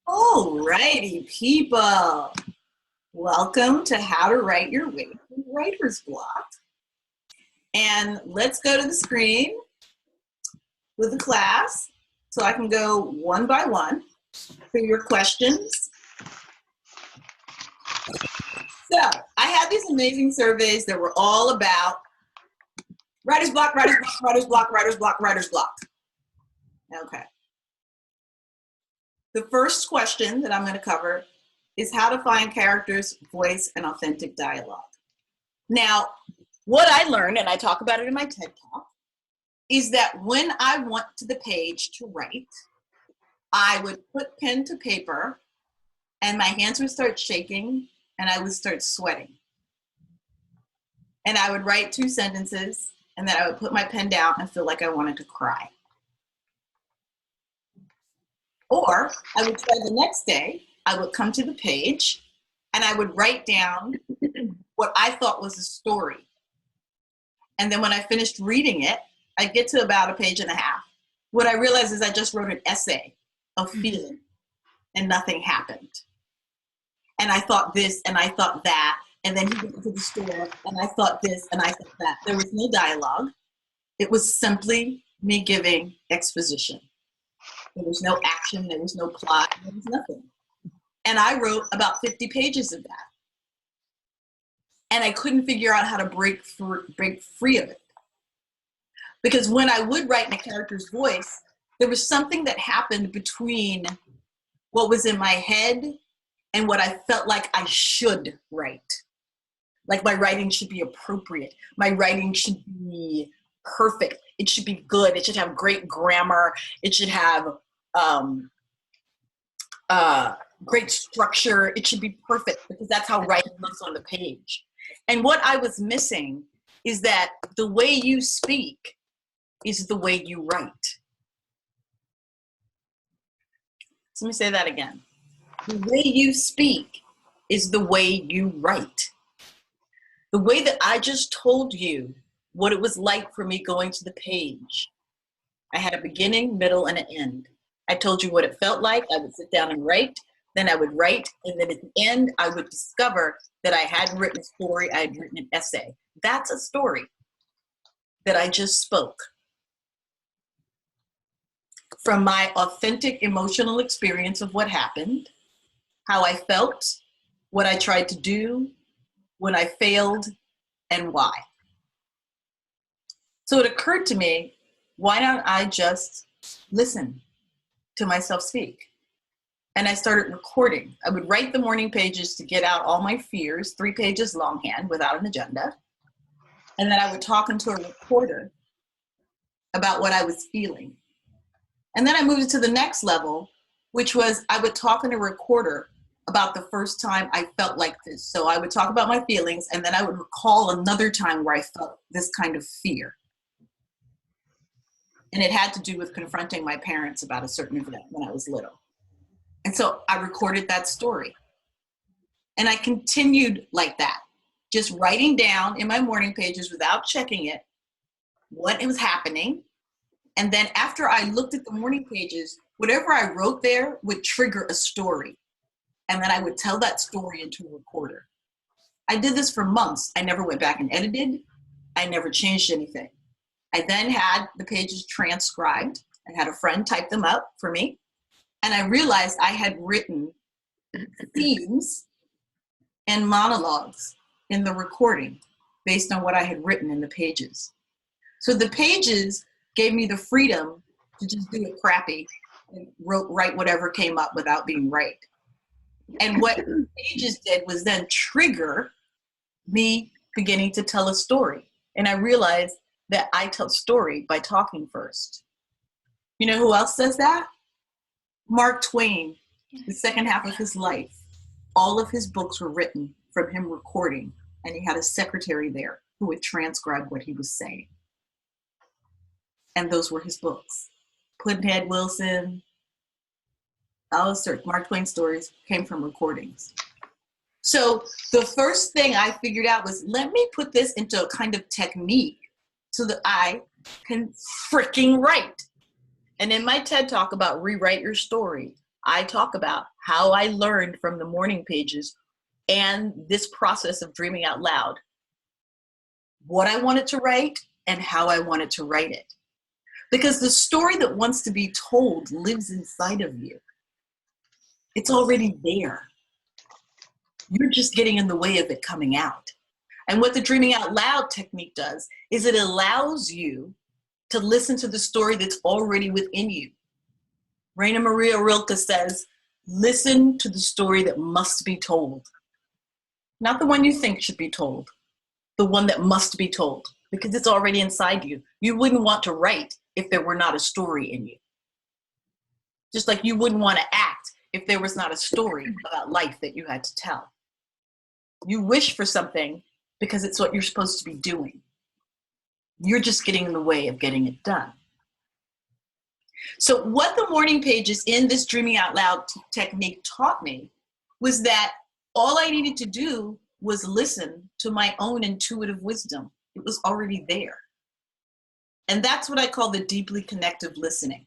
Alrighty, people. Welcome to How to Write Your Way Through Writer's Block. And let's go to the screen with the class so I can go one by one through your questions. So I had these amazing surveys that were all about writer's block, writer's block, writer's block, writer's block, writer's block. Okay. The first question that I'm going to cover is how to find characters, voice, and authentic dialogue. Now, what I learned, and I talk about it in my TED Talk, is that when I went to the page to write, I would put pen to paper and my hands would start shaking and I would start sweating. And I would write 2 sentences and then I would put my pen down and feel like I wanted to cry. Or I would try the next day, I would come to the page and I would write down what I thought was a story. And then when I finished reading it, I'd get to about 1.5 pages. What I realized is I just wrote an essay of feeling and nothing happened. And I thought this and I thought that, and then he went to the store and I thought this and I thought that. There was no dialogue. It was simply me giving exposition. There was no action, there was no plot, there was nothing. And I wrote about 50 pages of that. And I couldn't figure out how to break free of it. Because when I would write in a character's voice, there was something that happened between what was in my head and what I felt like I should write. Like my writing should be appropriate. My writing should be perfect. It should be good. It should have great grammar. It should have great structure. It should be perfect because that's how writing looks on the page. And what I was missing is that the way you speak is the way you write. So let me say that again. The way you speak is the way you write. The way that I just told you what it was like for me going to the page. I had a beginning, middle, and an end. I told you what it felt like. I would sit down and write, then I would write, and then at the end, I would discover that I hadn't written a story, I had written an essay. That's a story that I just spoke. From my authentic emotional experience of what happened, how I felt, what I tried to do, when I failed, and why. So it occurred to me, why don't I just listen to myself speak? And I started recording. I would write the morning pages to get out all my fears, 3 pages longhand without an agenda. And then I would talk into a recorder about what I was feeling. And then I moved it to the next level, which was I would talk in a recorder about the first time I felt like this. So I would talk about my feelings and then I would recall another time where I felt this kind of fear. And it had to do with confronting my parents about a certain event when I was little. And so I recorded that story. And I continued like that, just writing down in my morning pages without checking it, what was happening. And then after I looked at the morning pages, whatever I wrote there would trigger a story. And then I would tell that story into a recorder. I did this for months. I never went back and edited. I never changed anything. I then had the pages transcribed. I had a friend type them up for me. And I realized I had written themes and monologues in the recording based on what I had written in the pages. So the pages gave me the freedom to just do it crappy and write whatever came up without being right. And what the pages did was then trigger me beginning to tell a story. And I realized that I tell story by talking first. You know who else does that? Mark Twain, the second half of his life. All of his books were written from him recording, and he had a secretary there who would transcribe what he was saying. And those were his books. Pudd'nhead Wilson, all the Mark Twain stories came from recordings. So the first thing I figured out was, let me put this into a kind of technique so that I can freaking write. And in my TED Talk about rewrite your story, I talk about how I learned from the morning pages and this process of dreaming out loud, what I wanted to write and how I wanted to write it. Because the story that wants to be told lives inside of you. It's already there. You're just getting in the way of it coming out. And what the dreaming out loud technique does is it allows you to listen to the story that's already within you. Raina Maria Rilke says, listen to the story that must be told. Not the one you think should be told, the one that must be told, because it's already inside you. You wouldn't want to write if there were not a story in you. Just like you wouldn't want to act if there was not a story about life that you had to tell. You wish for something because it's what you're supposed to be doing. You're just getting in the way of getting it done. So what the morning pages in this dreaming out loud technique taught me was that all I needed to do was listen to my own intuitive wisdom. It was already there. And that's what I call the deeply connective listening.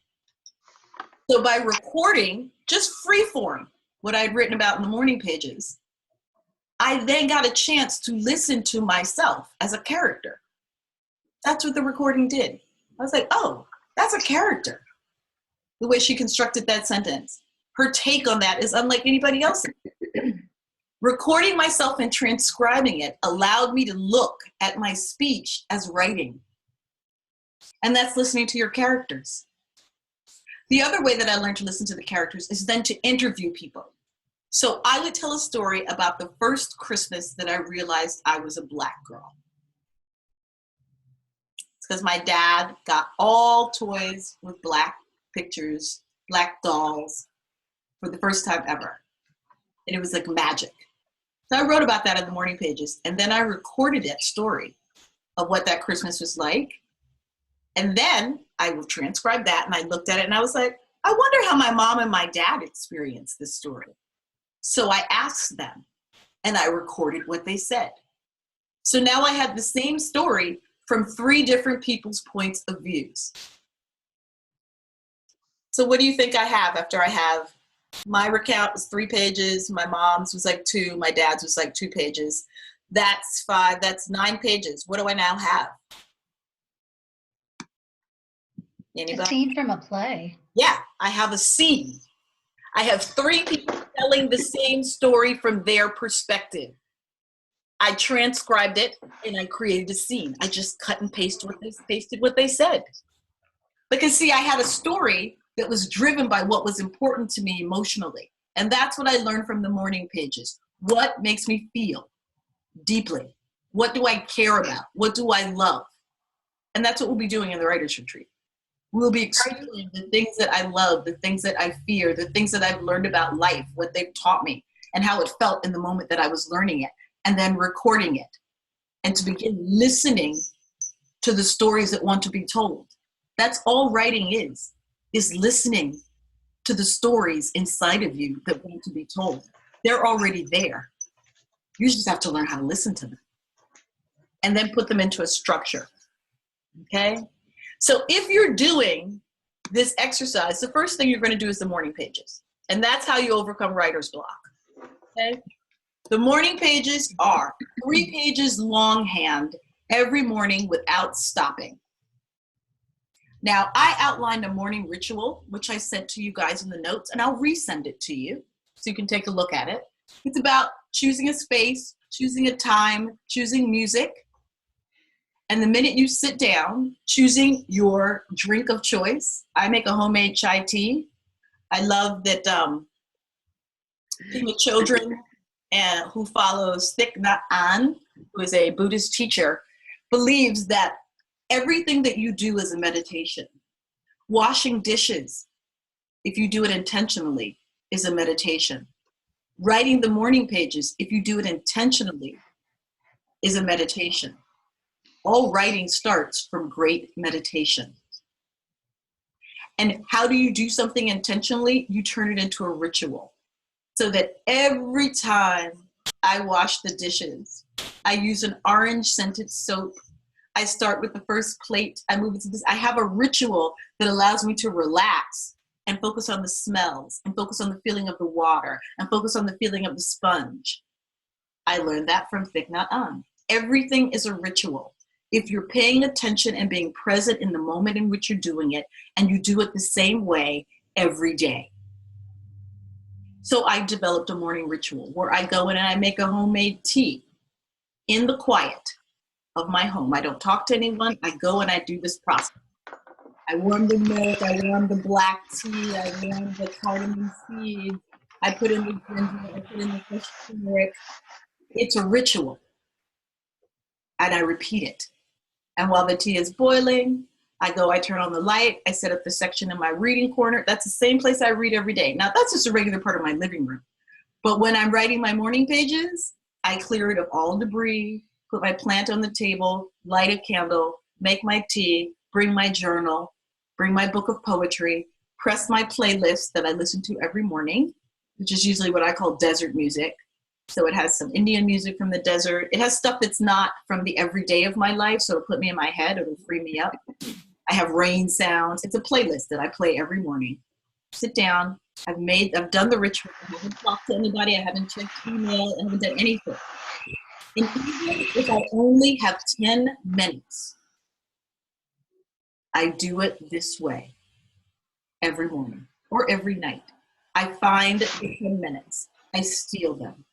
So by recording, just free form, what I'd written about in the morning pages, I then got a chance to listen to myself as a character. That's what the recording did. I was like, oh, that's a character. The way she constructed that sentence. Her take on that is unlike anybody else's. Recording myself and transcribing it allowed me to look at my speech as writing. And that's listening to your characters. The other way that I learned to listen to the characters is then to interview people. So I would tell a story about the first Christmas that I realized I was a Black girl. It's because my dad got all toys with Black pictures, Black dolls for the first time ever. And it was like magic. So I wrote about that in the morning pages, and then I recorded that story of what that Christmas was like. And then I will transcribe that, and I looked at it and I was like, I wonder how my mom and my dad experienced this story. So I asked them and I recorded what they said. So now I had the same story from 3 different people's points of views. So what do you think I have after I have my recount was 3 pages, my mom's was like 2, my dad's was like 2 pages. That's 5, that's 9 pages. What do I now have? Anybody? A scene from a play. Yeah, I have a scene. I have 3 people telling the same story from their perspective. I transcribed it and I created a scene. I just cut and pasted what they said. Because see, I had a story that was driven by what was important to me emotionally. And that's what I learned from the morning pages. What makes me feel deeply? What do I care about? What do I love? And that's what we'll be doing in the Writers Retreat. We'll be exploring the things that I love, the things that I fear, the things that I've learned about life, what they've taught me, and how it felt in the moment that I was learning it, and then recording it, and to begin listening to the stories that want to be told. That's all writing is listening to the stories inside of you that want to be told. They're already there. You just have to learn how to listen to them and then put them into a structure, okay? So if you're doing this exercise, the first thing you're going to do is the morning pages. And that's how you overcome writer's block, okay? The morning pages are 3 pages longhand every morning without stopping. Now, I outlined a morning ritual, which I sent to you guys in the notes, and I'll resend it to you so you can take a look at it. It's about choosing a space, choosing a time, choosing music. And the minute you sit down, choosing your drink of choice. I make a homemade chai tea. I love that Pema Chodron, who follows Thich Nhat Hanh, who is a Buddhist teacher, believes that everything that you do is a meditation. Washing dishes, if you do it intentionally, is a meditation. Writing the morning pages, if you do it intentionally, is a meditation. All writing starts from great meditation. And how do you do something intentionally? You turn it into a ritual. So that every time I wash the dishes, I use an orange scented soap. I start with the first plate, I move into this. I have a ritual that allows me to relax and focus on the smells and focus on the feeling of the water and focus on the feeling of the sponge. I learned that from Thich Nhat Hanh. Everything is a ritual. If you're paying attention and being present in the moment in which you're doing it, and you do it the same way every day. So I developed a morning ritual where I go in and I make a homemade tea in the quiet of my home. I don't talk to anyone. I go and I do this process. I warm the milk, I warm the black tea, I warm the cardamom seeds, I put in the ginger, I put in the fresh turmeric. It's a ritual. And I repeat it. And while the tea is boiling, I go, I turn on the light, I set up the section in my reading corner. That's the same place I read every day. Now, that's just a regular part of my living room. But when I'm writing my morning pages, I clear it of all debris, put my plant on the table, light a candle, make my tea, bring my journal, bring my book of poetry, press my playlist that I listen to every morning, which is usually what I call desert music. So it has some Indian music from the desert. It has stuff that's not from the everyday of my life, so it'll put me in my head, it'll free me up. I have rain sounds. It's a playlist that I play every morning. Sit down. I've done the ritual. I haven't talked to anybody. I haven't checked email. I haven't done anything. And even if I only have 10 minutes, I do it this way every morning or every night. I find the 10 minutes. I steal them.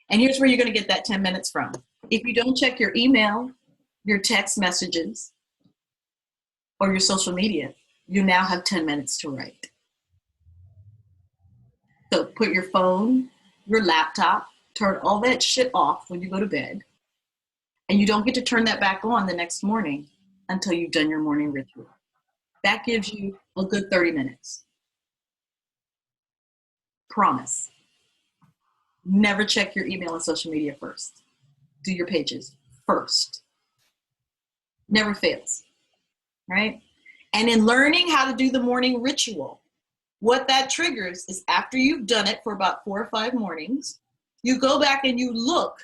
And here's where you're going to get that 10 minutes from. If you don't check your email, your text messages, or your social media, you now have 10 minutes to write. So put your phone, your laptop, turn all that shit off when you go to bed. And you don't get to turn that back on the next morning until you've done your morning ritual. That gives you a good 30 minutes. Promise. Never check your email and social media first. Do your pages first. Never fails, right? And in learning how to do the morning ritual, what that triggers is after you've done it for about 4 or 5 mornings, you go back and you look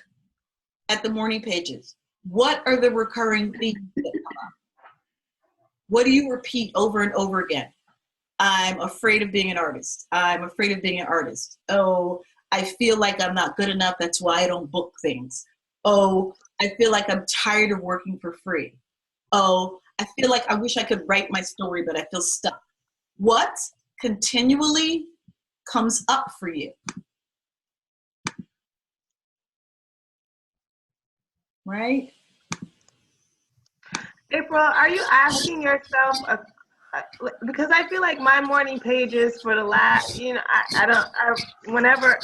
at the morning pages. What are the recurring themes that come up? What do you repeat over and over again? I'm afraid of being an artist. I'm afraid of being an artist. Oh, I feel like I'm not good enough. That's why I don't book things. Oh, I feel like I'm tired of working for free. Oh, I feel like I wish I could write my story, but I feel stuck. What continually comes up for you? Right? April, are you asking yourself because I feel like my morning pages for the last, whenever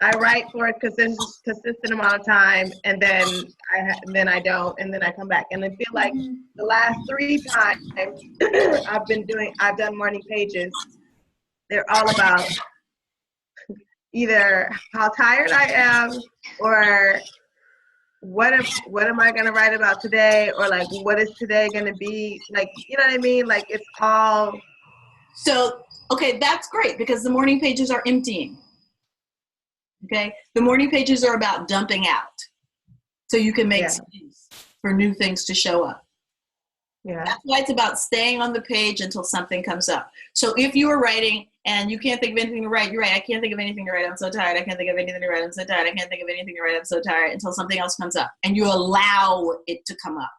I write for a consistent amount of time, and then I don't, and then I come back, and I feel like the last 3 times I've done morning pages, they're all about either how tired I am or what am I going to write about today, or like what is today going to be, like, you know what I mean? Like it's all. So, okay, that's great because the morning pages are emptying. Okay, the morning pages are about dumping out so you can make space for new things to show up. Yeah. That's why it's about staying on the page until something comes up. So if you are writing and you can't think of anything to write, you're right, I can't think of anything to write, I'm so tired, I can't think of anything to write, I'm so tired, I can't think of anything to write, I'm so tired, until something else comes up. And you allow it to come up.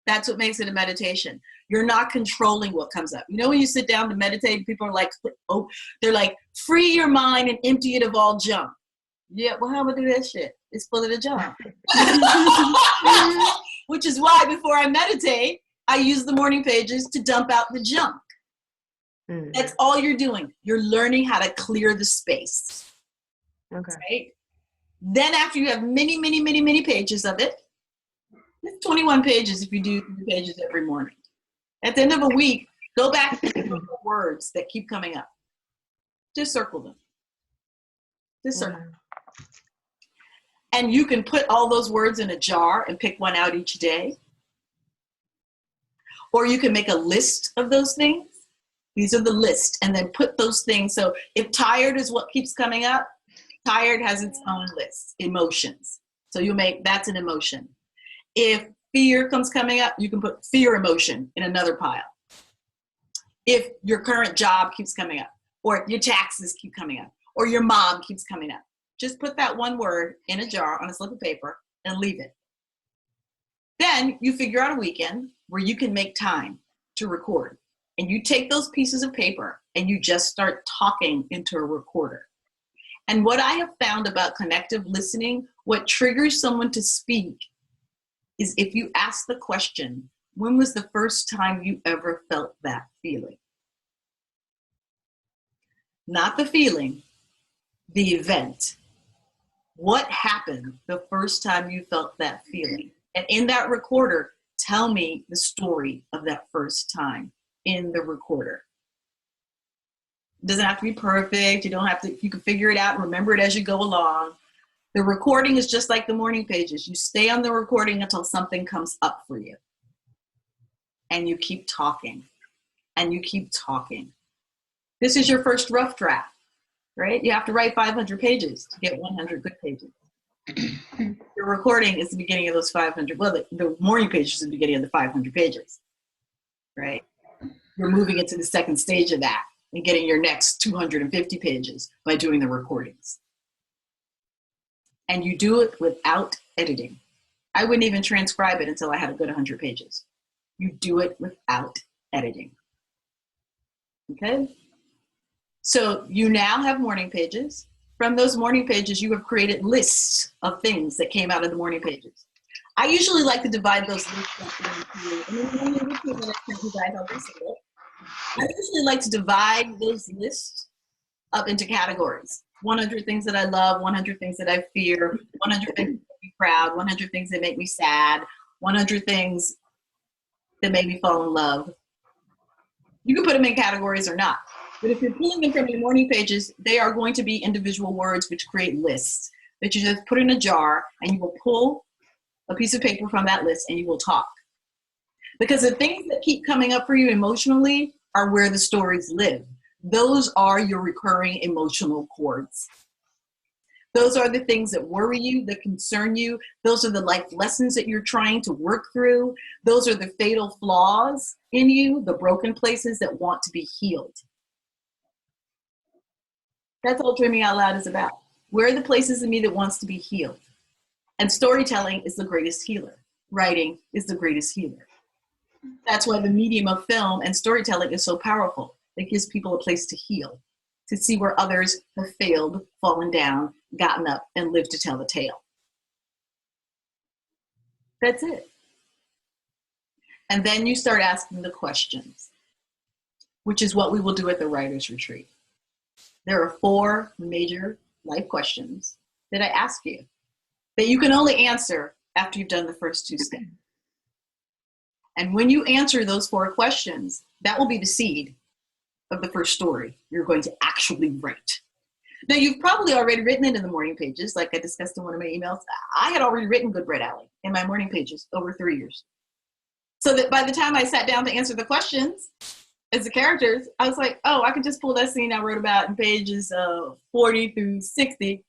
That's what makes it a meditation. You're not controlling what comes up. You know, when you sit down to meditate, people are like, oh, they're like, free your mind and empty it of all junk. Yeah, well, how am I do that shit? It's full of the junk. Which is why before I meditate, I use the morning pages to dump out the junk. Mm. That's all you're doing. You're learning how to clear the space. Okay. Right? Then after you have many, many, many, many pages of it, it's 21 pages if you do 3 pages every morning. At the end of a week, go back to the words that keep coming up. Just circle them. Just circle them. And you can put all those words in a jar and pick one out each day. Or you can make a list of those things. These are the list, and then put those things. So if tired is what keeps coming up, tired has its own list, emotions. So you make, that's an emotion. If fear comes coming up, you can put fear emotion in another pile. If your current job keeps coming up, or your taxes keep coming up, or your mom keeps coming up, just put that one word in a jar on a slip of paper and leave it. Then you figure out a weekend where you can make time to record. And you take those pieces of paper and you just start talking into a recorder. And what I have found about connective listening, what triggers someone to speak is if you ask the question, when was the first time you ever felt that feeling? Not the feeling, the event. What happened the first time you felt that feeling? And in that recorder, tell me the story of that first time in the recorder. It doesn't have to be perfect. You don't have to, you can figure it out and remember it as you go along. The recording is just like the morning pages. You stay on the recording until something comes up for you. And you keep talking. And you keep talking. This is your first rough draft, right? You have to write 500 pages to get 100 good pages. Your recording is the beginning of those 500. Well, the morning page is the beginning of the 500 pages, right? You're moving into the second stage of that and getting your next 250 pages by doing the recordings. And you do it without editing. I wouldn't even transcribe it until I had a good 100 pages. You do it without editing. Okay? So you now have morning pages. From those morning pages, you have created lists of things that came out of the morning pages. I usually like to divide those lists up into, and then you guys, I'll just say it. I usually like to divide those lists up into categories. 100 things that I love, 100 things that I fear, 100 things that make me proud, 100 things that make me sad, 100 things that make me fall in love. You can put them in categories or not. But if you're pulling them from your morning pages, they are going to be individual words which create lists that you just put in a jar, and you will pull a piece of paper from that list and you will talk. Because the things that keep coming up for you emotionally are where the stories live. Those are your recurring emotional chords. Those are the things that worry you, that concern you. Those are the life lessons that you're trying to work through. Those are the fatal flaws in you, the broken places that want to be healed. That's all Dreaming Out Loud is about. Where are the places in me that wants to be healed? And storytelling is the greatest healer. Writing is the greatest healer. That's why the medium of film and storytelling is so powerful. It gives people a place to heal, to see where others have failed, fallen down, gotten up, and lived to tell the tale. That's it. And then you start asking the questions, which is what we will do at the Writers Retreat. There are 4 major life questions that I ask you that you can only answer after you've done the first 2 steps. And when you answer those 4 questions, that will be the seed of the first story you're going to actually write. Now, you've probably already written it in the morning pages, like I discussed in one of my emails. I had already written Good Bread Alley in my morning pages over 3 years. So that by the time I sat down to answer the questions as the characters, I was like, oh, I could just pull that scene I wrote about in pages 40 through 60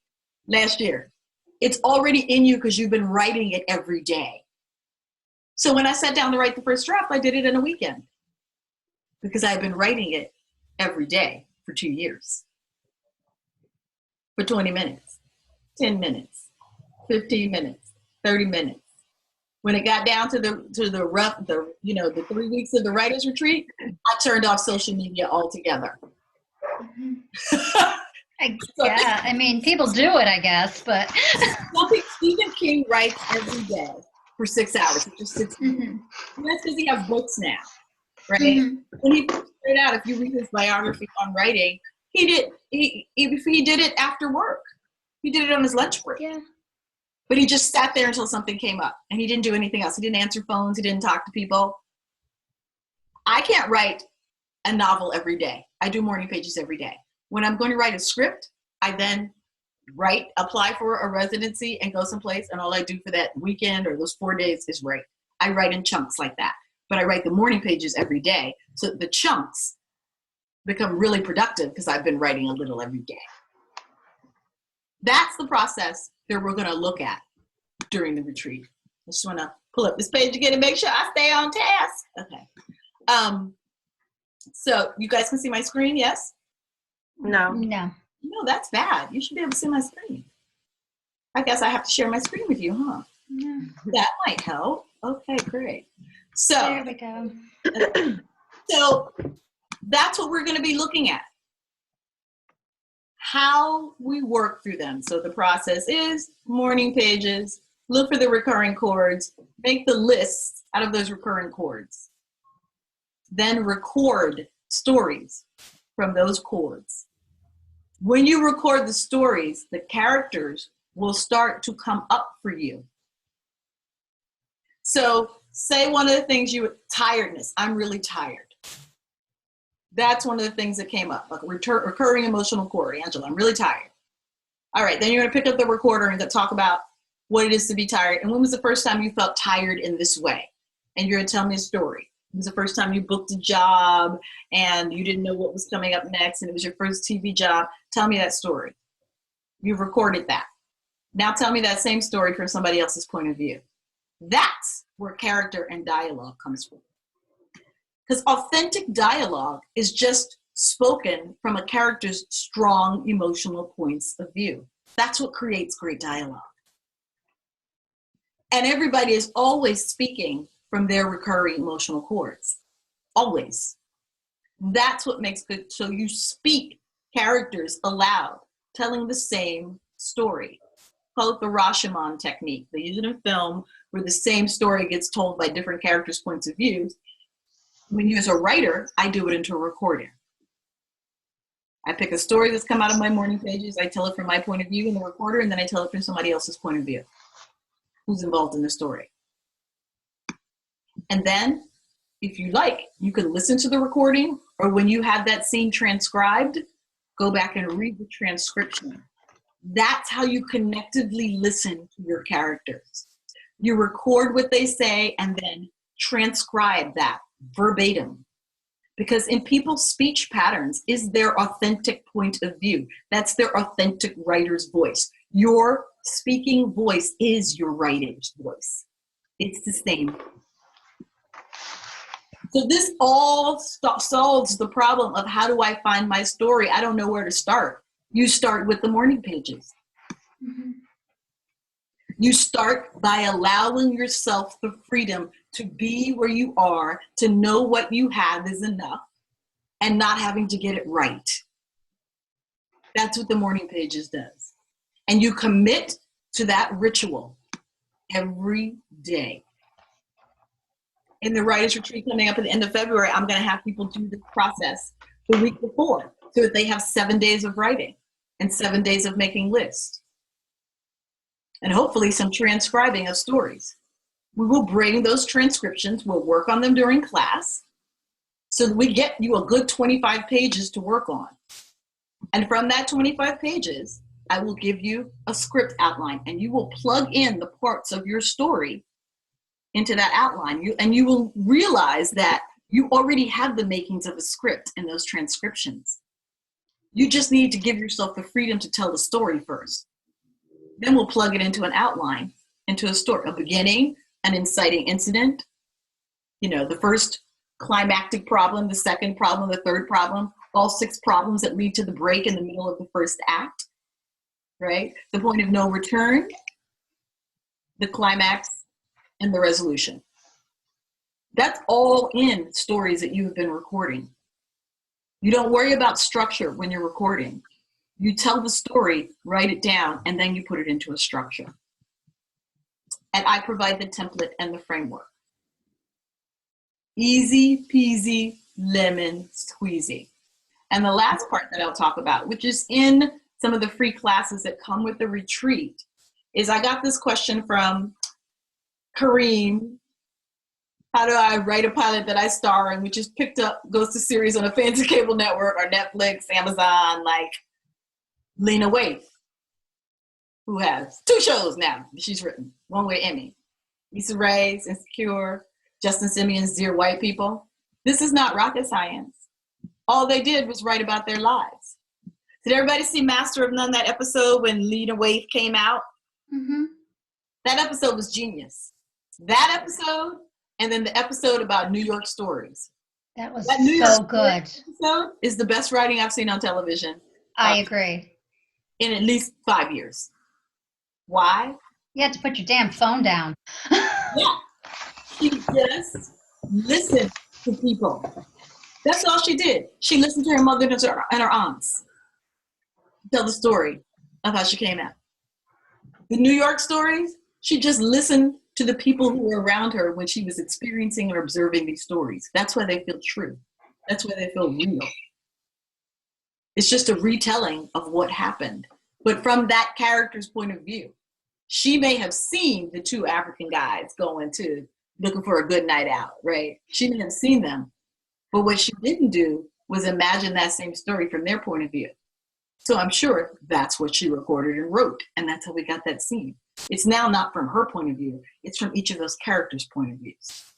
last year. It's already in you because you've been writing it every day. So when I sat down to write the first draft, I did it in a weekend because I've been writing it every day for 2 years. For 20 minutes, 10 minutes, 15 minutes, 30 minutes. When it got down to the 3 weeks of the Writers Retreat, I turned off social media altogether. Yeah, I mean, people do it, I guess, but. Stephen King writes every day for 6 hours. He just sits. And that's because he has books now, right? When he figured it out, if you read his biography on writing, he did it after work. He did it on his lunch break. Yeah. But he just sat there until something came up, and he didn't do anything else. He didn't answer phones. He didn't talk to people. I can't write a novel every day. I do morning pages every day. When I'm going to write a script, I then apply for a residency and go someplace, and all I do for that weekend or those 4 days is write. I write in chunks like that. But I write the morning pages every day, so the chunks become really productive because I've been writing a little every day. That's the process that we're going to look at during the retreat. I just want to pull up this page again and make sure I stay on task. Okay. So you guys can see my screen, yes? No. No. No, that's bad. You should be able to see my screen. I guess I have to share my screen with you, huh? No. That might help. Okay, great. There So, we go. so that's what we're going to be looking at. How we work through them. So the process is morning pages, look for the recurring chords, make the lists out of those recurring chords. Then record stories from those chords. When you record the stories, the characters will start to come up for you. So say one of the things tiredness, I'm really tired. That's one of the things that came up, like recurring emotional chord. Angela, I'm really tired. All right, then you're gonna pick up the recorder and talk about what it is to be tired. And when was the first time you felt tired in this way? And you're gonna tell me a story. It was the first time you booked a job and you didn't know what was coming up next and it was your first TV job. Tell me that story. You've recorded that. Now tell me that same story from somebody else's point of view. That's where character and dialogue comes from. Because authentic dialogue is just spoken from a character's strong emotional points of view. That's what creates great dialogue. And everybody is always speaking from their recurring emotional chords. Always. That's what makes good. So you speak characters aloud, telling the same story. Call it the Rashomon technique. They use it in film where the same story gets told by different characters' points of view. When you as a writer, I do it into a recording. I pick a story that's come out of my morning pages, I tell it from my point of view in the recorder, and then I tell it from somebody else's point of view who's involved in the story. And then, if you like, you can listen to the recording, or when you have that scene transcribed, go back and read the transcription. That's how you connectively listen to your characters. You record what they say and then transcribe that verbatim. Because in people's speech patterns is their authentic point of view. That's their authentic writer's voice. Your speaking voice is your writer's voice. It's the same. So this all solves the problem of how do I find my story? I don't know where to start. You start with the morning pages. Mm-hmm. You start by allowing yourself the freedom to be where you are, to know what you have is enough, and not having to get it right. That's what the morning pages does. And you commit to that ritual every day. In the Writers Retreat coming up at the end of February, I'm going to have people do this process the week before so that they have 7 days of writing and 7 days of making lists. And hopefully some transcribing of stories. We will bring those transcriptions, we'll work on them during class, so that we get you a good 25 pages to work on. And from that 25 pages, I will give you a script outline, and you will plug in the parts of your story into that outline. And you will realize that you already have the makings of a script in those transcriptions. You just need to give yourself the freedom to tell the story first. Then we'll plug it into an outline, into a story, a beginning, an inciting incident, the first climactic problem, the second problem, the third problem, all 6 problems that lead to the break in the middle of the first act, right? The point of no return, the climax, and the resolution. That's all in stories that you have been recording. You don't worry about structure when you're recording. You tell the story, write it down, and then you put it into a structure. And I provide the template and the framework. Easy peasy, lemon squeezy. And the last part that I'll talk about, which is in some of the free classes that come with the retreat, is I got this question from Kareem. How do I write a pilot that I star in, which is picked up, goes to series on a fancy cable network or Netflix, Amazon, like Lena Waithe, who has 2 shows now she's written, one with Emmy. Issa Rae's Insecure, Justin Simeon's Dear White People. This is not rocket science. All they did was write about their lives. Did everybody see Master of None, that episode when Lena Waithe came out? Mm-hmm. That episode was genius. That episode, and then the episode about New York stories. That was That New York so good. episode is the best writing I've seen on television I agree. in at least 5 years. Why? You had to put your damn phone down. Yeah. She just listened to people. That's all she did. She listened to her mother and her aunts tell the story of how she came out. The New York stories, she just listened to the people who were around her when she was experiencing or observing these stories. That's why they feel true. That's why they feel real. It's just a retelling of what happened, but from that character's point of view. She may have seen the two African guys going to looking for a good night out, right? She may have seen them, but what she didn't do was imagine that same story from their point of view. So I'm sure that's what she recorded and wrote, and that's how we got that scene. It's now not from her point of view, it's from each of those characters' point of views.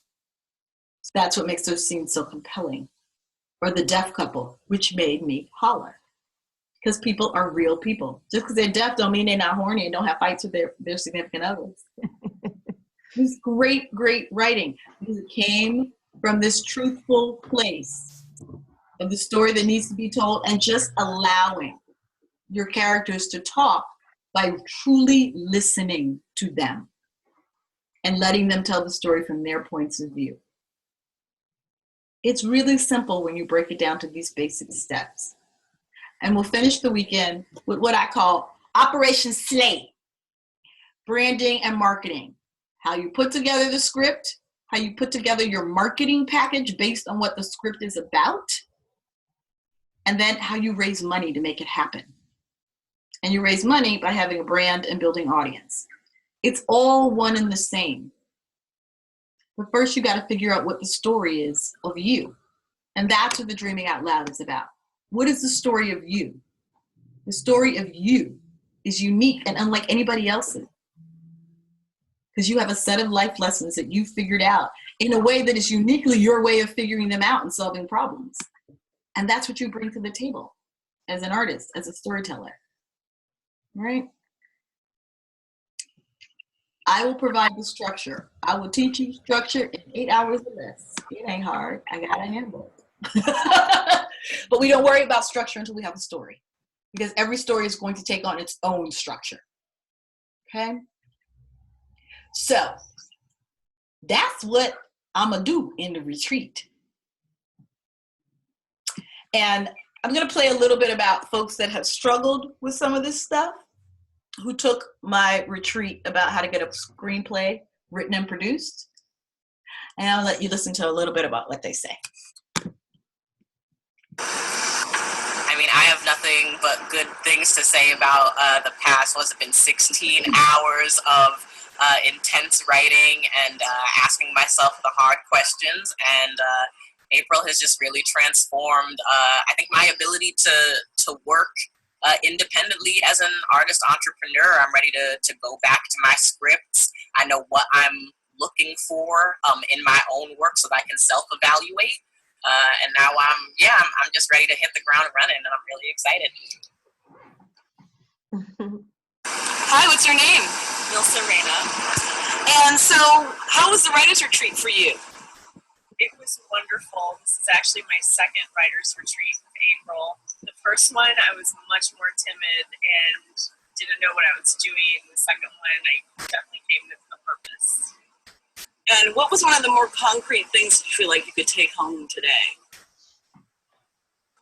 That's what makes those scenes so compelling. Or the deaf couple, which made me holler. Because people are real people. Just because they're deaf don't mean they're not horny and don't have fights with their significant others. This great, great writing. Because it came from this truthful place of the story that needs to be told, and just allowing your characters to talk by truly listening to them and letting them tell the story from their points of view. It's really simple when you break it down to these basic steps. And we'll finish the weekend with what I call Operation Slate, branding and marketing. How you put together the script, how you put together your marketing package based on what the script is about, and then how you raise money to make it happen. And you raise money by having a brand and building audience. It's all one and the same. But first you got to figure out what the story is of you. And that's what the Dreaming Out Loud is about. What is the story of you? The story of you is unique and unlike anybody else's. Because you have a set of life lessons that you figured out in a way that is uniquely your way of figuring them out and solving problems. And that's what you bring to the table as an artist, as a storyteller, right? I will provide the structure. I will teach you structure in 8 hours or less. It ain't hard. I got a handbook. But we don't worry about structure until we have a story, because every story is going to take on its own structure. Okay? So that's what I'm going to do in the retreat. And I'm going to play a little bit about folks that have struggled with some of this stuff, who took my retreat about how to get a screenplay written and produced. And I'll let you listen to a little bit about what they say. I mean, I have nothing but good things to say about the past. What's it been, 16 hours of intense writing and asking myself the hard questions. And April has just really transformed, I think, my ability to work independently as an artist entrepreneur. I'm ready to go back to my scripts. I know what I'm looking for in my own work so that I can self-evaluate. And now I'm just ready to hit the ground running, and I'm really excited. Hi, what's your name? Milsa Reyna. And so, how was the writer's retreat for you? It was wonderful. This is actually my second writer's retreat with April. The first one, I was much more timid and didn't know what I was doing. The second one, I definitely came with a purpose. And what was one of the more concrete things you feel like you could take home today?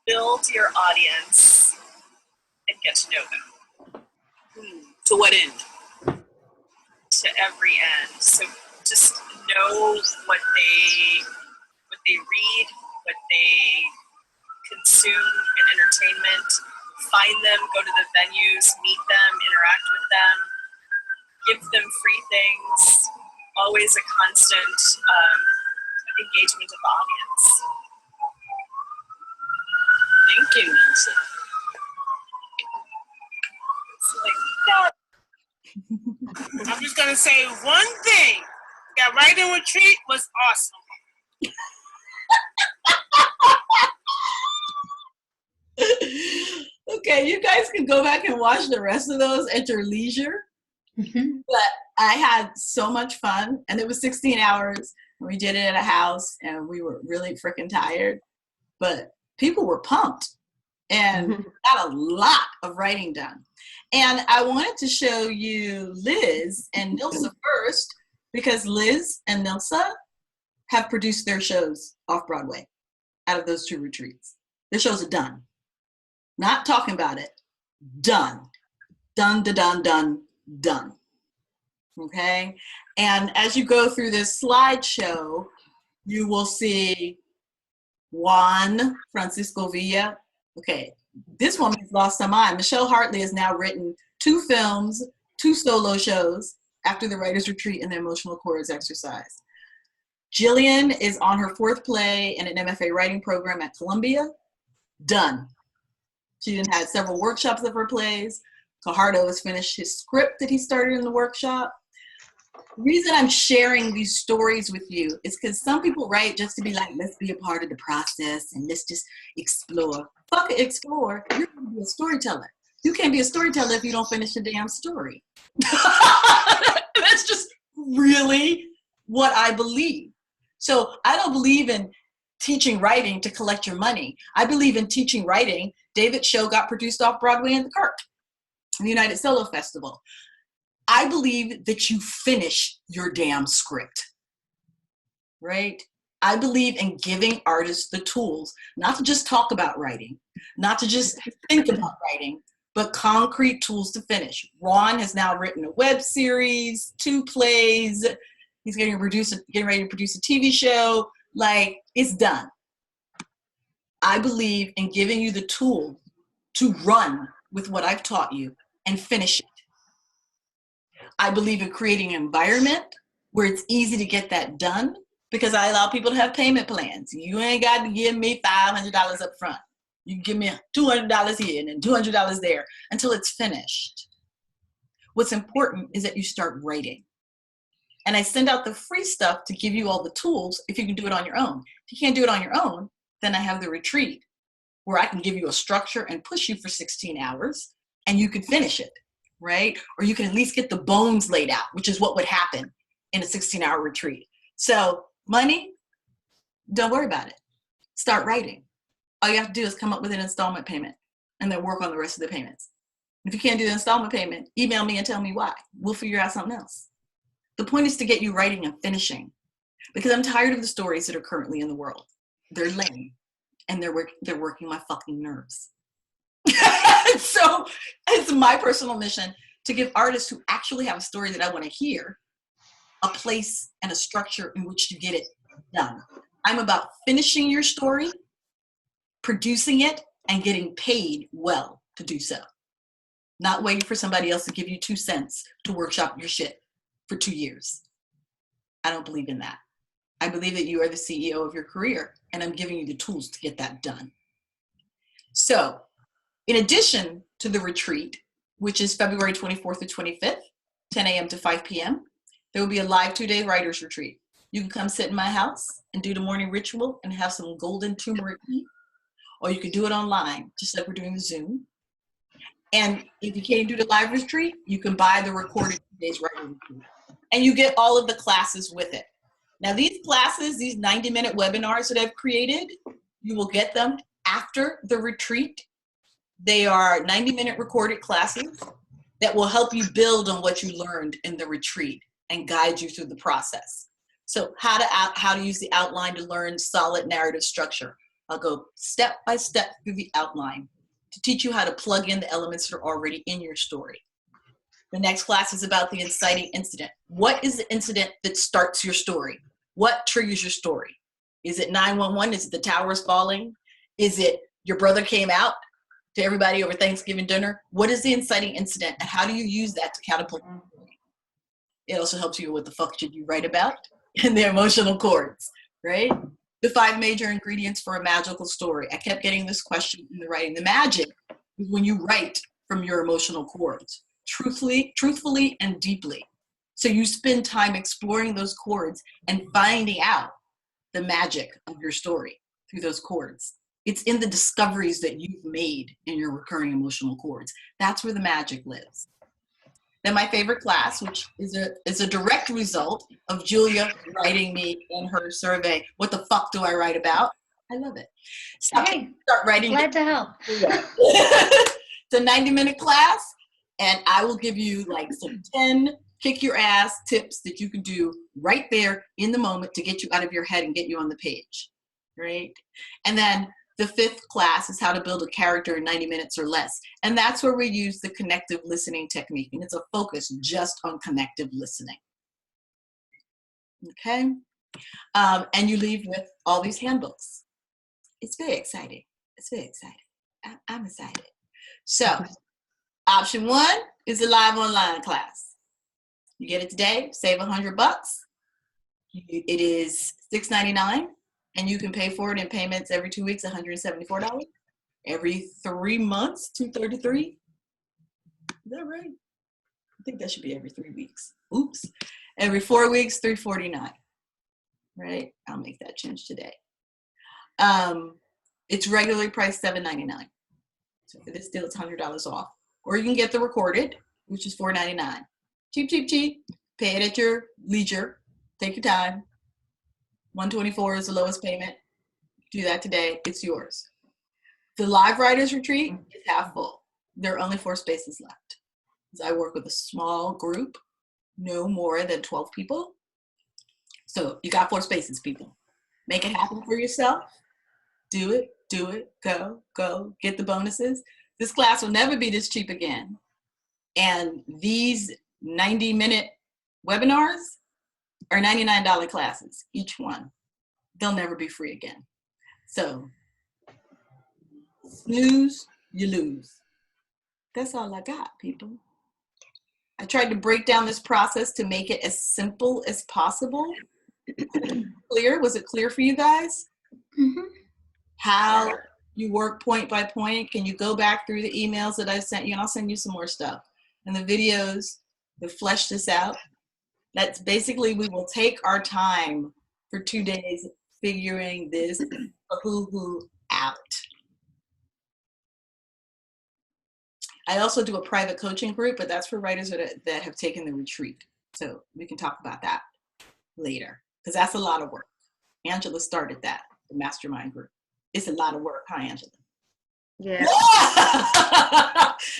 Build your audience and get to know them. To what end? To every end. So just know what they read, what they consume in entertainment. Find them, go to the venues, meet them, interact with them, give them free things. Always a constant engagement of the audience. Thank you, Milsa. I'm just gonna say one thing. That writing retreat was awesome. Okay, you guys can go back and watch the rest of those at your leisure. Mhm. But I had so much fun, and it was 16 hours. We did it at a house and we were really freaking tired, but people were pumped and got a lot of writing done. And I wanted to show you Liz and Nilsa first, because Liz and Nilsa have produced their shows off Broadway out of those 2 retreats. Their shows are done. Not talking about it. Done. Done, done, done, done. Okay? And as you go through this slideshow, you will see Juan Francisco Villa. Okay, this woman has lost her mind. Michelle Hartley has now written 2 films, 2 solo shows after the writer's retreat and the emotional chords exercise. Jillian is on her 4th play in an MFA writing program at Columbia. Done. She then had several workshops of her plays. Fajardo has finished his script that he started in the workshop. The reason I'm sharing these stories with you is because some people write just to be like, let's be a part of the process and let's just explore. Fuck it, explore. You're going to be a storyteller. You can't be a storyteller if you don't finish the damn story. That's just really what I believe. So I don't believe in teaching writing to collect your money. I believe in teaching writing. David's show got produced off Broadway in the Kirk, in the United Solo Festival. I believe that you finish your damn script, right? I believe in giving artists the tools, not to just talk about writing, not to just think about writing, but concrete tools to finish. Ron has now written a web series, 2 plays. He's getting ready to produce a TV show. Like, it's done. I believe in giving you the tool to run with what I've taught you and finish it. I believe in creating an environment where it's easy to get that done, because I allow people to have payment plans. You ain't got to give me $500 up front. You give me $200 here and then $200 there until it's finished. What's important is that you start writing. And I send out the free stuff to give you all the tools if you can do it on your own. If you can't do it on your own, then I have the retreat where I can give you a structure and push you for 16 hours and you can finish it, right? Or you can at least get the bones laid out, which is what would happen in a 16-hour retreat. So money, don't worry about it. Start writing. All you have to do is come up with an installment payment and then work on the rest of the payments. If you can't do the installment payment, email me and tell me why. We'll figure out something else. The point is to get you writing and finishing, because I'm tired of the stories that are currently in the world. They're lame and they're working my fucking nerves. So it's my personal mission to give artists who actually have a story that I want to hear a place and a structure in which to get it done. I'm about finishing your story, producing it, and getting paid well to do so. Not waiting for somebody else to give you 2 cents to workshop your shit for 2 years. I don't believe in that. I believe that you are the CEO of your career, and I'm giving you the tools to get that done. So, in addition to the retreat, which is February 24th to 25th, 10 a.m. to 5 p.m., there will be a live 2-day writers retreat. You can come sit in my house and do the morning ritual and have some golden turmeric tea, or you can do it online, just like we're doing the Zoom. And if you can't do the live retreat, you can buy the recorded 2 days writing retreat. And you get all of the classes with it. Now these classes, these 90-minute webinars that I've created, you will get them after the retreat. They are 90-minute recorded classes that will help you build on what you learned in the retreat and guide you through the process. So how to use the outline to learn solid narrative structure. I'll go step by step through the outline to teach you how to plug in the elements that are already in your story. The next class is about the inciting incident. What is the incident that starts your story? What triggers your story? Is it 911? Is it the towers falling? Is it your brother came out to everybody over Thanksgiving dinner? What is the inciting incident and how do you use that to catapult your story? It also helps you with what the fuck should you write about and the emotional chords, right? The 5 major ingredients for a magical story. I kept getting this question in the writing. The magic is when you write from your emotional chords, truthfully and deeply. So you spend time exploring those chords and finding out the magic of your story through those chords. It's in the discoveries that you've made in your recurring emotional chords. That's where the magic lives. Then my favorite class, which is a direct result of Julia writing me in her survey, what the fuck do I write about? I love it. So Hey, start writing. glad to help. It's a 90-minute class, and I will give you like some 10 kick your ass tips that you can do right there in the moment to get you out of your head and get you on the page, right? And then the 5th class is how to build a character in 90 minutes or less. And that's where we use the connective listening technique. And it's a focus just on connective listening. Okay? And you leave with all these handbooks. It's very exciting. It's very exciting. I'm excited. So, option 1 is a live online class. You get it today, save $100. It is $6.99. And you can pay for it in payments every 2 weeks, $174. Every 3 months, $233. Is that right? I think that should be every 3 weeks. Oops. Every 4 weeks, $349. Right? I'll make that change today. It's regularly priced $7.99. So for this deal, it's $100 off. Or you can get the recorded, which is $4.99. Cheap, cheap, cheap. Pay it at your leisure. Take your time. $124 is the lowest payment. Do that today. It's yours. The live writers retreat is half full. There are only 4 spaces left. So I work with a small group, no more than 12 people. So you got 4 spaces, people. Make it happen for yourself. Do it, go, get the bonuses. This class will never be this cheap again. And these 90-minute webinars are $99 classes, each one. They'll never be free again. So, snooze, you lose. That's all I got, people. I tried to break down this process to make it as simple as possible. Clear? Was it clear for you guys? Mm-hmm. How you work point by point? Can you go back through the emails that I sent you? And I'll send you some more stuff. And the videos that flesh this out. That's basically, we will take our time for 2 days figuring this who out. I also do a private coaching group, but that's for writers that have taken the retreat. So we can talk about that later, because that's a lot of work. Angela started that, the mastermind group. It's a lot of work, huh, Angela? Yeah.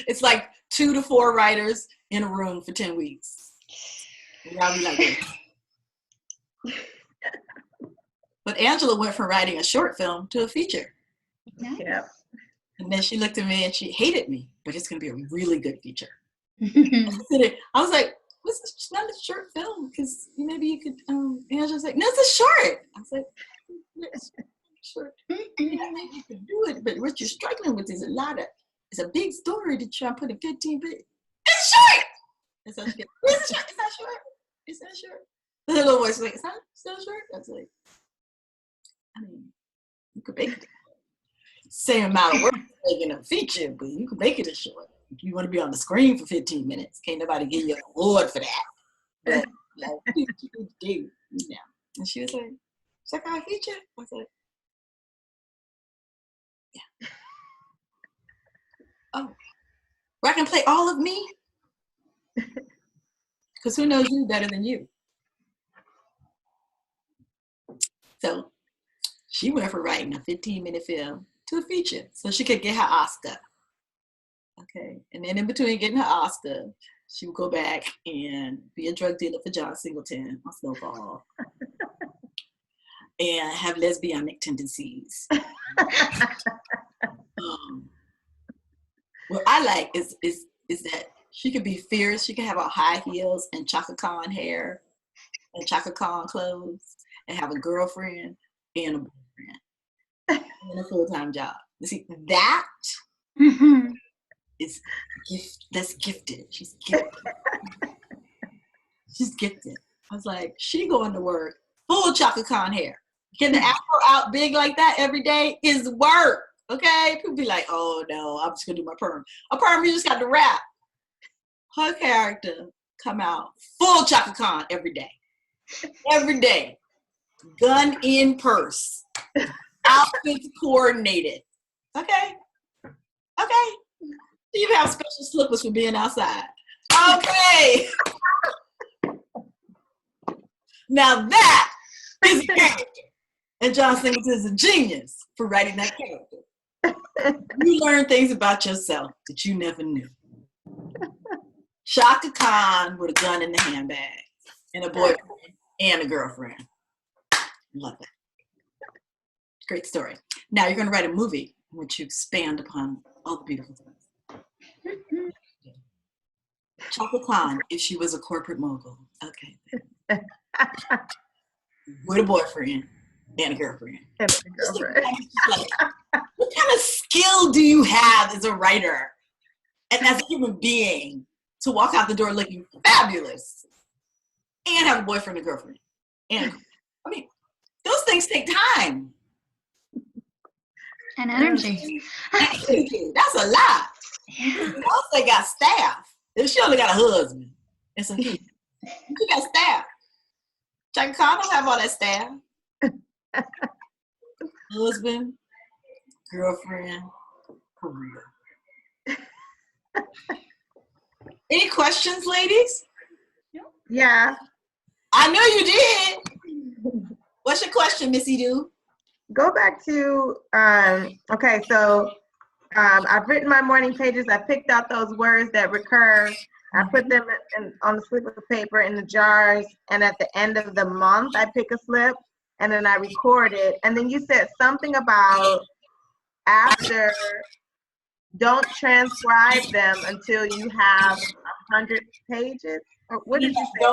It's like 2 to 4 writers in a room for 10 weeks. And I'll be like this. But Angela went from writing a short film to a feature. Yep. And then she looked at me and she hated me, but it's going to be a really good feature. I was like, what's this? It's not a short film, because maybe you could, Angela's like, no, it's a short. I was like, it's short. Yeah, maybe you could do it, but what you're struggling with is it's a big story to try and put in 15 minutes. It's short! It's not short. It's not short. It's not short. The little voice was like, it's not short? I was like, I mean, you could make it. Same amount of work making a feature, but you can make it a short. If you want to be on the screen for 15 minutes, can't nobody give you an award for that. But like, do. Yeah. And she was like, check out a feature. I was like, yeah. Oh, where I can play all of me? Because who knows you better than you? So she went from writing a 15-minute film to a feature so she could get her Oscar. Okay, and then in between getting her Oscar, she would go back and be a drug dealer for John Singleton on Snowfall and have lesbianic tendencies. What I like is that she could be fierce. She could have on high heels and Chaka Khan hair and Chaka Khan clothes and have a girlfriend and a boyfriend and a full-time job. You see, that is that's gifted. She's gifted. She's gifted. I was like, she going to work full Chaka Khan hair. Getting the afro out big like that every day is work. Okay? People be like, oh no, I'm just gonna do my perm. A perm, you just got to wrap. Her character come out full Chaka Khan every day. Every day. Gun in purse. Outfits coordinated. Okay? Okay? You have special slippers for being outside. Okay. Now that is a character. And John Singleton is a genius for writing that character. You learn things about yourself that you never knew. Shaka Khan with a gun in the handbag and a boyfriend and a girlfriend. Love that. Great story. Now you're going to write a movie in which you expand upon all the beautiful things. Shaka Khan, if she was a corporate mogul. Okay. With a boyfriend and a girlfriend. What kind of skill do you have as a writer and as a human being to walk out the door looking fabulous and have a boyfriend and girlfriend? And I mean, those things take time. And energy. That's a lot. Yeah. Once they got staff. If she only got a husband and some kids, she got staff. Shaka Khan don't have all that staff. Husband, girlfriend, career. Any questions, ladies? Yeah. I know you did. What's your question, Missy Doo? Go back to, okay, so I've written my morning pages. I picked out those words that recur. I put them on the slip of paper in the jars, and at the end of the month, I pick a slip, and then I record it. And then you said something about after, don't transcribe them until you have 100 pages. Or what did you say?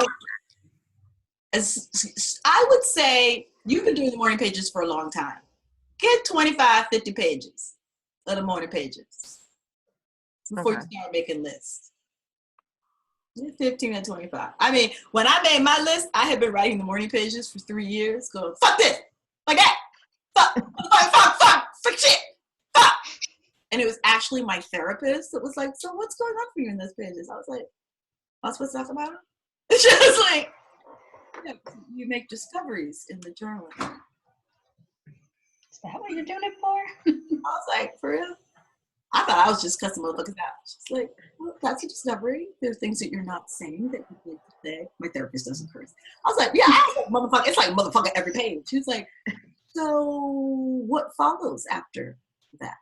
I would say you've been doing the morning pages for a long time. Get 25, 50 pages of the morning pages before you start making lists. 15 and 25. I mean, when I made my list, I had been writing the morning pages for 3 years, going, fuck this, like that, fuck, shit, fuck. And it was actually my therapist that was like, so what's going on for you in those pages? I was like, am I supposed to talk about it? And she was like, yeah, you make discoveries in the journal. Is that what you're doing it for? I was like, for real? I thought I was just cussing motherfuckers out. She's like, well, that's a discovery. There are things that you're not saying that you need to say. My therapist doesn't curse. I was like, yeah, I was like, motherfucker. It's like motherfucker every page. She was like, so what follows after that?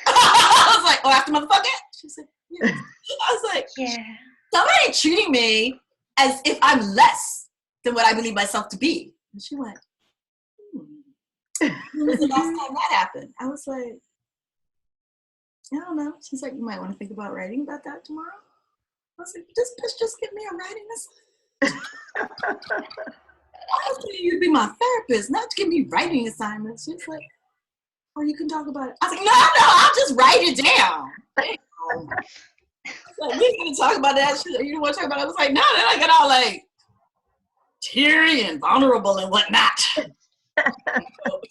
I was like, oh, after motherfucker? She said, yeah. I was like, Yeah. somebody treating me as if I'm less than what I believe myself to be. And she went, when was the last time that happened? I was like, I don't know. She's like, you might want to think about writing about that tomorrow. I was like, just give me a writing assignment. I was saying you'd be my therapist, not to give me writing assignments. She's like, or you can talk about it. I was like, no, I'll just write it down. Like, we didn't talk about that. She's like, you don't want to talk about it? I was like, no, then I get all like teary and vulnerable and whatnot.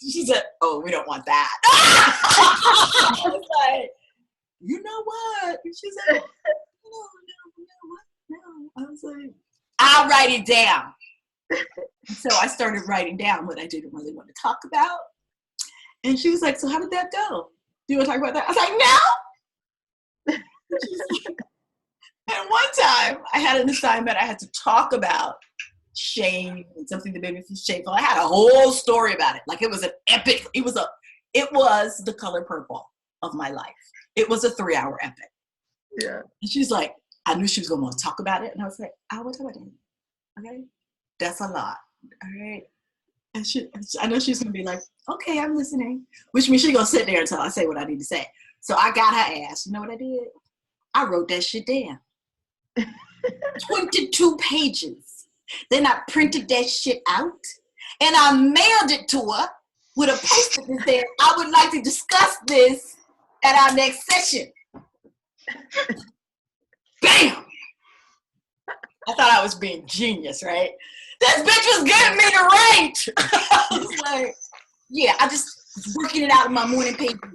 She said, oh, we don't want that. I was like, you know what? And she said, no. I was like, I'll write it down. So I started writing down what I didn't really want to talk about. And she was like, so how did that go? Do you want to talk about that? I was like, no. And one time I had an assignment I had to talk about shame and something that made me feel shameful. I had a whole story about it. Like it was an epic, it was the color purple of my life. It was a 3-hour epic. Yeah. And she's like, I knew she was going to want to talk about it. And I was like, I want to talk about it. Okay. That's a lot. All right. And I know she's going to be like, okay, I'm listening. Which means she's going to sit there until I say what I need to say. So I got her ass. You know what I did? I wrote that shit down. 22 pages. Then I printed that shit out and I mailed it to her with a post-it that said, I would like to discuss this at our next session. Bam! I thought I was being genius, right? This bitch was getting me to write. I was like, yeah, I just was working it out in my morning paper.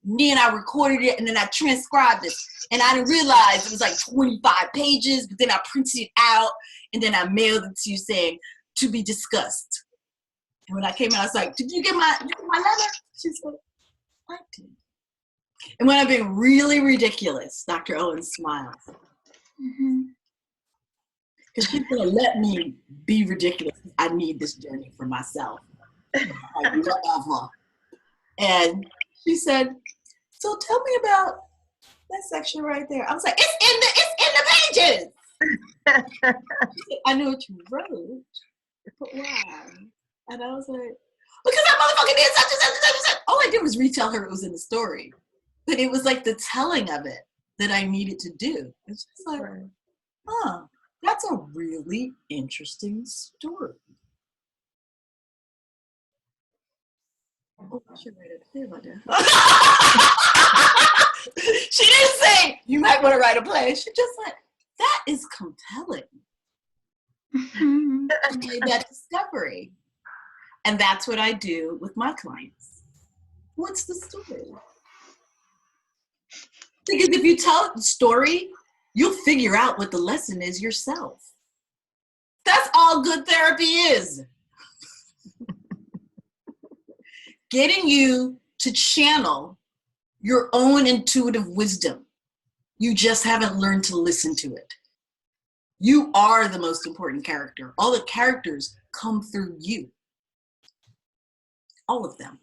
And then I recorded it and then I transcribed it. And I didn't realize it was like 25 pages, but then I printed it out and then I mailed it to you saying, to be discussed. And when I came out, I was like, did you get my letter? She said, I did. And when I've been really ridiculous, Dr. Owen smiles. Mm-hmm. Because she's going to let me be ridiculous. I need this journey for myself. Like, whatever. And she said, so tell me about that section right there. I was like, it's in the pages. I know what you wrote, but why? And I was like, because that motherfucker did such and such and such and such. All I did was retell her it was in the story. But it was like the telling of it that I needed to do. It's just like, huh, that's a really interesting story. Oh, I should write a play about that. She didn't say, you might want to write a play. She just said, that is compelling. I made that discovery. And that's what I do with my clients. What's the story? Because if you tell the story, you'll figure out what the lesson is yourself. That's all good therapy is. Getting you to channel your own intuitive wisdom. You just haven't learned to listen to it. You are the most important character. All the characters come through you. All of them.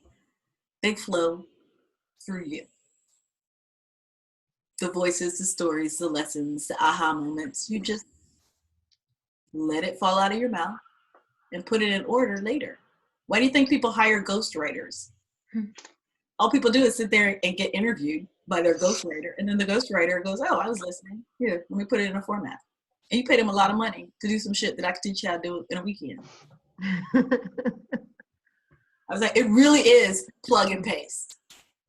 They flow through you. The voices, the stories, the lessons, the aha moments. You just let it fall out of your mouth and put it in order later. Why do you think people hire ghostwriters? All people do is sit there and get interviewed by their ghostwriter, and then the ghostwriter goes, oh, I was listening. Here, let me put it in a format. And you pay them a lot of money to do some shit that I could teach you how to do in a weekend. I was like, it really is plug and paste.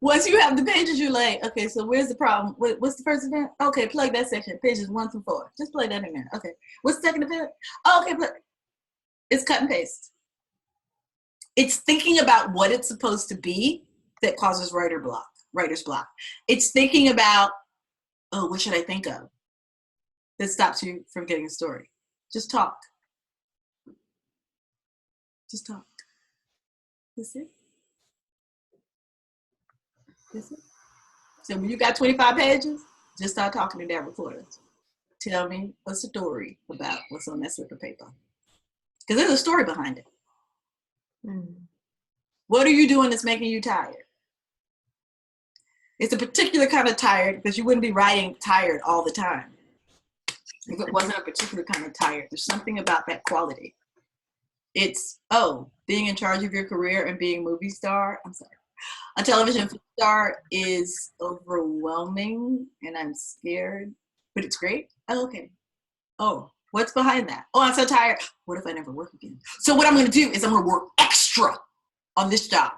Once you have the pages, you're like, okay, so where's the problem? What's the first event? Okay, plug that section, pages 1 through 4. Just plug that in there. Okay, what's the second event? Oh, okay, plug. It's cut and paste. It's thinking about what it's supposed to be that causes writer's block. It's thinking about, oh, what should I think of? That stops you from getting a story. Just talk. Just talk. That's it. That's it. So when you got 25 pages, just start talking to that recorder. Tell me a story about what's on that slip of paper. Because there's a story behind it. What are you doing that's making you tired? It's a particular kind of tired because you wouldn't be writing tired all the time. If it wasn't a particular kind of tired, there's something about that quality. It's, being in charge of your career and being a movie star. I'm sorry. A television star is overwhelming and I'm scared, but it's great. Oh, okay. Oh, what's behind that? Oh, I'm so tired. What if I never work again? So what I'm going to do is I'm going to work extra on this job.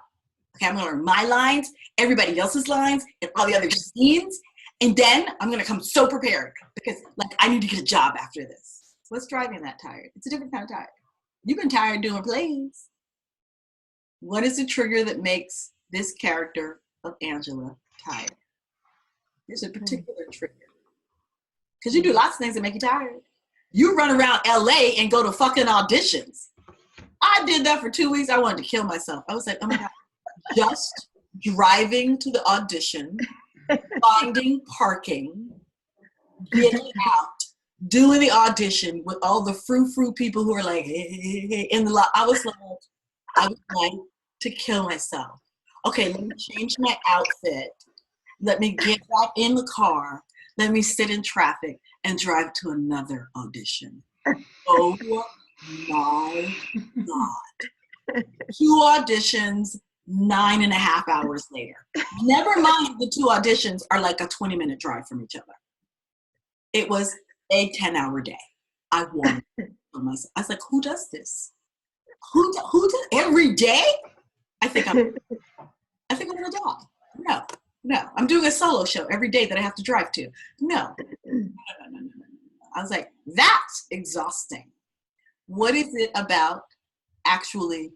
Okay, I'm going to learn my lines, everybody else's lines, and all the other scenes. And then I'm going to come so prepared because I need to get a job after this. What's driving that tired? It's a different kind of tired. You've been tired doing plays. What is the trigger that makes this character of Angela tired? There's a particular trigger. Because you do lots of things that make you tired. You run around LA and go to fucking auditions. I did that for 2 weeks. I wanted to kill myself. I was like, oh my God. Just driving to the audition, finding parking, getting out, doing the audition with all the frou-frou people who are like, hey, in the lot. I was like to kill myself. Okay, let me change my outfit. Let me get back in the car. Let me sit in traffic and drive to another audition. Oh my God. 2 auditions, 9.5 hours later. Never mind the 2 auditions are like a 20-minute drive from each other. It was a 10-hour day. I wanted it for myself. I was like, who does this? Who does every day? I think I'm gonna die. No. I'm doing a solo show every day that I have to drive to. No. I was like, that's exhausting. What is it about actually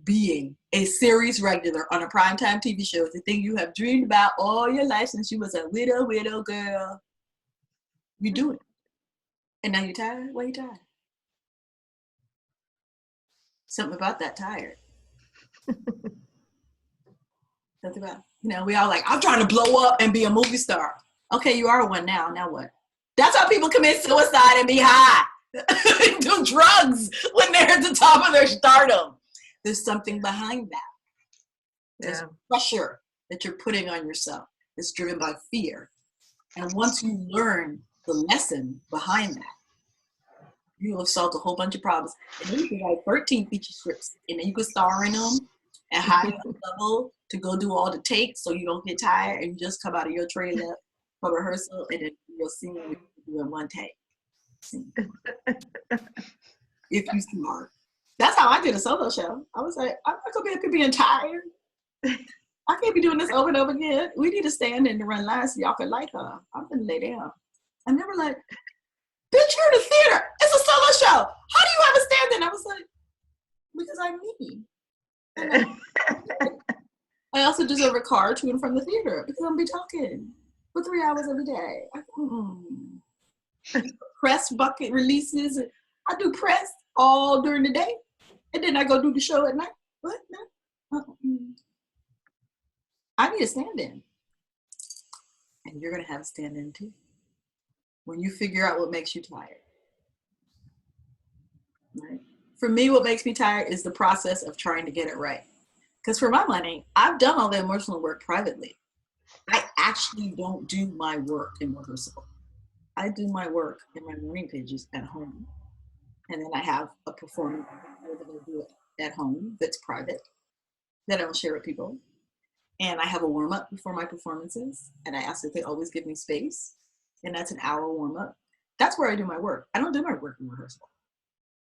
being a series regular on a primetime TV show, the thing you have dreamed about all your life since you was a widow girl? You do it. And now you're tired? Why are you tired? Something about that tired. Something about, we all like, I'm trying to blow up and be a movie star. Okay, you are one now. Now what? That's how people commit suicide and be high. do drugs when they're at the top of their stardom. There's something behind that. There's pressure that you're putting on yourself. It's driven by fear. And once you learn the lesson behind that, you will have solved a whole bunch of problems. And then you can write 13 feature scripts, and then you can star in them and high level to go do all the takes so you don't get tired and you just come out of your trailer for rehearsal and then you'll see me do in one take. If you smart. That's how I did a solo show. I was like, I'm not gonna be up here being tired. I can't be doing this over and over again. We need to stand in to run lines so y'all can like her. I'm gonna lay down. I'm never like, bitch, you're in the theater. It's a solo show. How do you have a stand in? I was like, because I'm me. I also deserve a car to and from the theater because I'm gonna be talking for 3 hours every day. Press bucket releases. I do press all during the day, and then I go do the show at night. What? No. I need a stand-in, and you're gonna have a stand-in too. When you figure out what makes you tired, right? For me, what makes me tired is the process of trying to get it right. Because for my money, I've done all the emotional work privately. I actually don't do my work in rehearsal. I do my work in my morning pages at home. And then I have a performance that I do it at home that's private, that I don't share with people. And I have a warm-up before my performances. And I ask that they always give me space. And that's an hour warm-up. That's where I do my work. I don't do my work in rehearsal.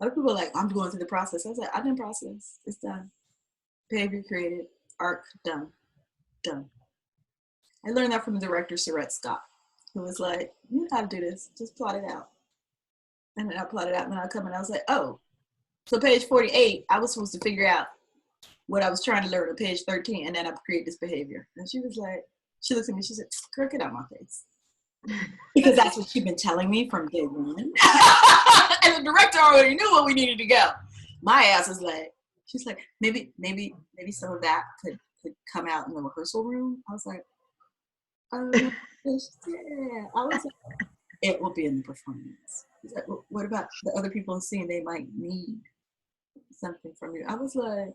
Other people are like, I'm going through the process. I was like, I didn't process. It's done. Behavior created, arc done. I learned that from the director, Surrett Scott, who was like, you know how to do this, just plot it out. And then I plotted out, and then I come and I was like, oh, so page 48, I was supposed to figure out what I was trying to learn on page 13, and then I create this behavior. And she was like, she looks at me, she said, girl, get out my face. Because that's what she'd been telling me from day one. And the director already knew where we needed to go. My ass is like, she's like, maybe some of that could come out in the rehearsal room. I was like, yeah. I was like, it will be in the performance. She's like, well, what about the other people in scene? They might need something from you. I was like,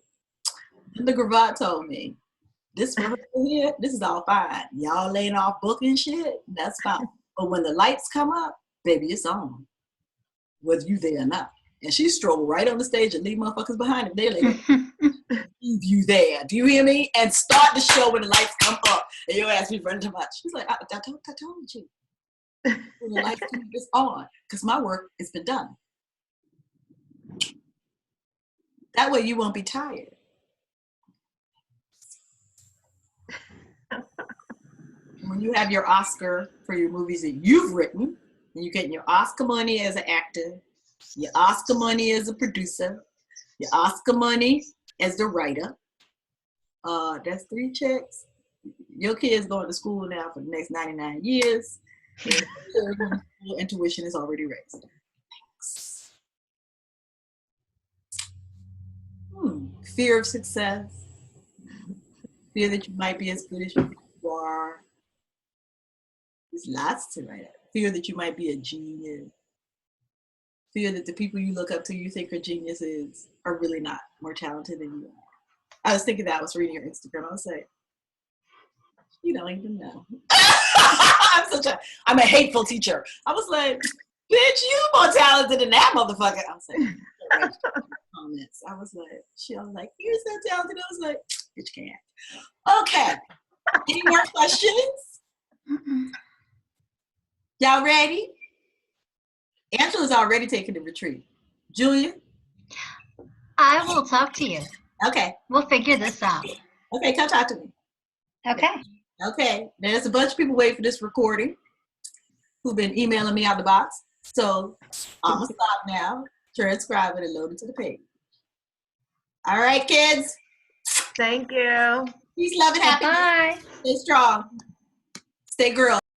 the Gravatt told me, this rehearsal here, this is all fine. Y'all laying off booking shit, that's fine. But when the lights come up, baby, it's on. Whether you there or not. And she strolled right on the stage and leave motherfuckers behind if they're like, leave you there. Do you hear me? And start the show when the lights come up. And you ask me running too much. She's like, I told you. When the lights come, it's on. Because my work has been done. That way you won't be tired. When you have your Oscar for your movies that you've written, and you're getting your Oscar money as an actor, your Oscar money as a producer, your Oscar money as the writer. That's 3 checks. Your kid's going to school now for the next 99 years. And your intuition is already raised. Thanks. Fear of success. Fear that you might be as good as you are. There's lots to write out. Fear that you might be a genius. Fear that the people you look up to you think are geniuses are really not more talented than you are. I was thinking that. I was reading your Instagram. I was like, you don't even know. I'm a hateful teacher. I was like, bitch, you more talented than that motherfucker. I was like, comments. I was like, she was like, you're so talented. I was like, bitch can't. Okay. Any more questions? Y'all ready? Angela's already taken the retreat. Julia? I will talk to you. Okay. We'll figure this out. Okay, come talk to me. Okay. Okay. There's a bunch of people waiting for this recording who've been emailing me out the box. So I'm going to stop now, transcribe it, and load it to the page. All right, kids. Thank you. Peace, love, and happiness. Bye. Stay strong. Stay girl.